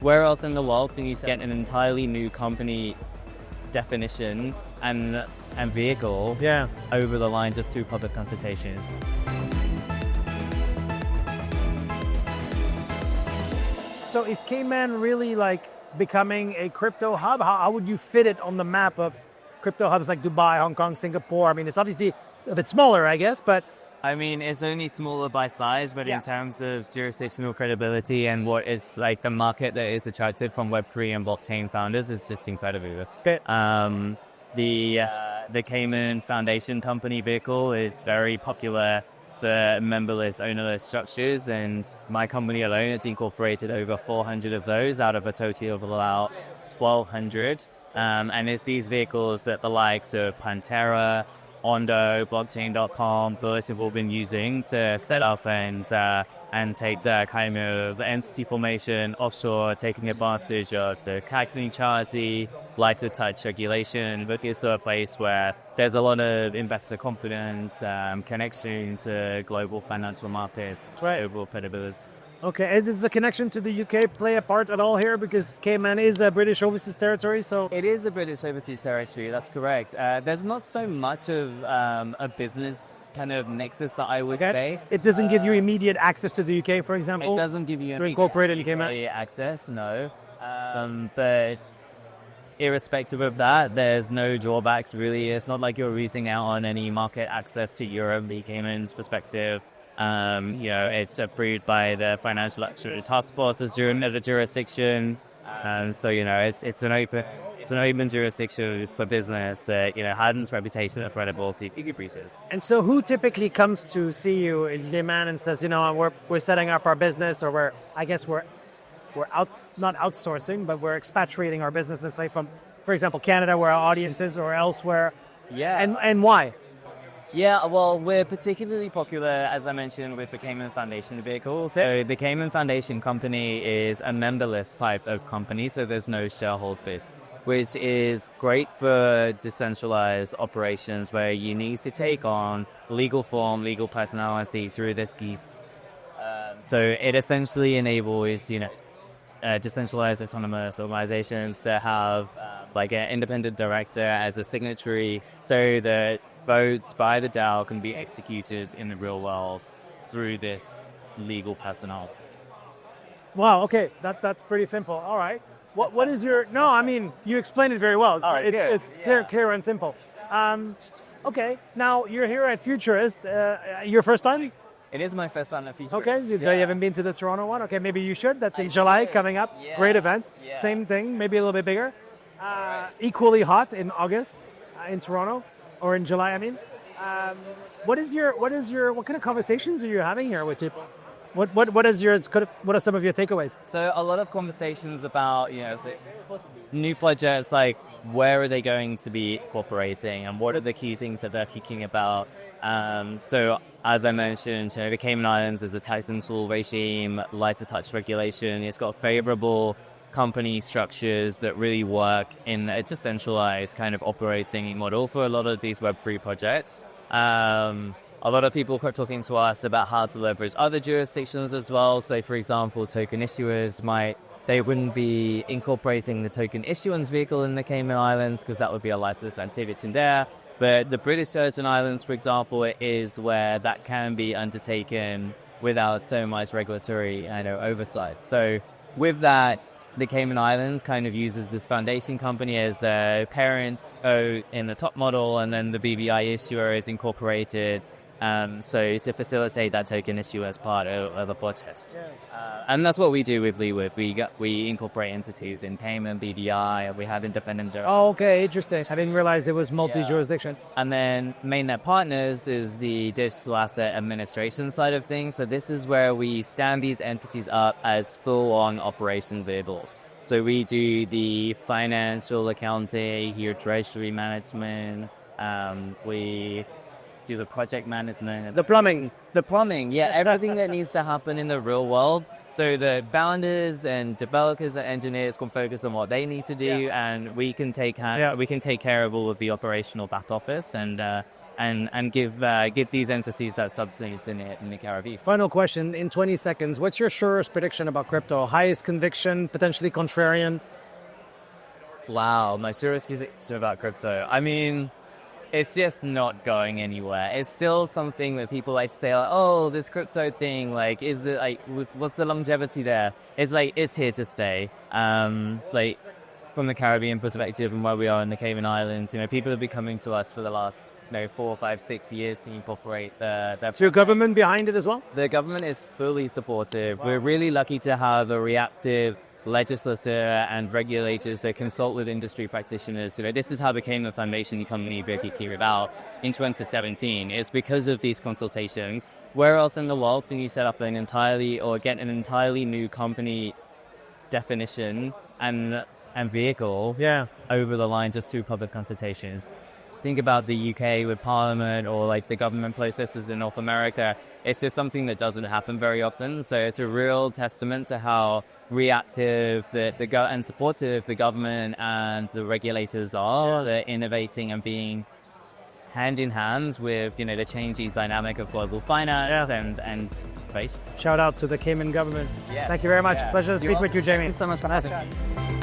Where else in the world can you get an entirely new company definition and vehicle over the line just through public consultations? So is Cayman really like becoming a crypto hub? How would you fit it on the map of crypto hubs like Dubai, Hong Kong, Singapore? I mean, it's obviously a bit smaller, I guess, but... I mean, it's only smaller by size, but in terms of jurisdictional credibility and what is like the market that is attracted from Web3 and blockchain founders is just incredible. Okay. The Cayman Foundation Company vehicle is very popular for memberless, ownerless structures, and my company alone has incorporated over 400 of those out of a total of about 1,200. And it's these vehicles that the likes of Pantera, Ondo, blockchain.com, Bullish have all been using to set up and take the kind of entity formation offshore, taking advantage of the tax neutrality, lighter touch regulation, but it's a place where there's a lot of investor confidence, connection to global financial markets, overall credibility. Okay, and does the connection to the UK play a part at all here? Because Cayman is a British overseas territory, so... It is a British overseas territory, that's correct. There's not so much of a business kind of nexus that I would say. It doesn't give you immediate access to the UK, for example? It doesn't give you incorporated in Cayman access, no. But irrespective of that, there's no drawbacks really. It's not like you're losing out on any market access to Europe, the Cayman's perspective. It's approved by the Financial Actuary Task Force as a jurisdiction. So, it's an open jurisdiction for business that, has its reputation of credibility. And so who typically comes to see you in Cayman and says, we're setting up our business, or we're not outsourcing, but we're expatriating our business, let's say from, for example, Canada, where our audience is, or elsewhere. Yeah. And why? Yeah, well, we're particularly popular, as I mentioned, with the Cayman Foundation vehicle. So the Cayman Foundation Company is a memberless type of company, so there's no shareholders, which is great for decentralized operations where you need to take on legal form, legal personality through this geese. So it essentially enables, decentralized autonomous organizations to have like an independent director as a signatory, so that votes by the DAO can be executed in the real world through this legal personnel. Wow, okay, that's pretty simple. All right. What is your... No, I mean, you explained it very well. All right, it's clear and simple. Okay, now you're here at Futurist. Your first time? It is my first time at Futurist. Okay, so you haven't been to the Toronto one? Okay, maybe you should. That's in July coming up. Yeah. Great events. Yeah. Same thing, maybe a little bit bigger. Equally hot in August in Toronto. Or in July, I mean. What kind of conversations are you having here with people? What are some of your takeaways? So a lot of conversations about, new projects, like where are they going to be incorporating and what are the key things that they're thinking about. So as I mentioned, the Cayman Islands is a tax and tool regime, lighter touch regulation. It's got favorable company structures that really work in a decentralized kind of operating model for a lot of these Web3 projects. A lot of people are talking to us about how to leverage other jurisdictions as well. So, for example, token issuers they wouldn't be incorporating the token issuance vehicle in the Cayman Islands because that would be a licensed activity there. But the British Virgin Islands, for example, is where that can be undertaken without so much regulatory oversight. So with that, the Cayman Islands kind of uses this foundation company as a parent in the top model, and then the BVI issuer is incorporated. So to facilitate that token issue as part of the protest. And that's what we do with LeeWith. We incorporate entities in Cayman, BVI, we have independent... Oh, okay, interesting. I didn't realize there was multi-jurisdiction. And then Mainnet Partners is the digital asset administration side of things. So this is where we stand these entities up as full-on operation vehicles. So we do the financial accounting, your treasury management, we do the project management. The plumbing, everything that needs to happen in the real world. So the founders and developers and engineers can focus on what they need to do, and we can take care of all of the operational back office and and give these entities that substance in the Caribbean. Final question in 20 seconds. What's your surest prediction about crypto? Highest conviction, potentially contrarian? Wow, my surest prediction about crypto. I mean, it's just not going anywhere. It's still something that people like to say, like, oh, this crypto thing, like, is it like, what's the longevity there? It's like, it's here to stay. Like, from the Caribbean perspective and where we are in the Cayman Islands, people have been coming to us for the last, 4, 5, 6 years to incorporate their Is your government behind it as well? The government is fully supportive. Wow. We're really lucky to have a reactive legislature and regulators that consult with industry practitioners. This is how the Cayman Foundation Company came about in 2017. It's because of these consultations. Where else in the world can you set up an entirely new company definition and vehicle over the line just through public consultations? Think about the UK with Parliament or like the government processes in North America. It's just something that doesn't happen very often. So it's a real testament to how reactive and supportive the government and the regulators are. They're innovating and being hand in hand with, the changing dynamic of global finance and space. Shout out to the Cayman government. Yes. Thank you very much. Pleasure to speak with you, Jamie. Thanks so much for having me.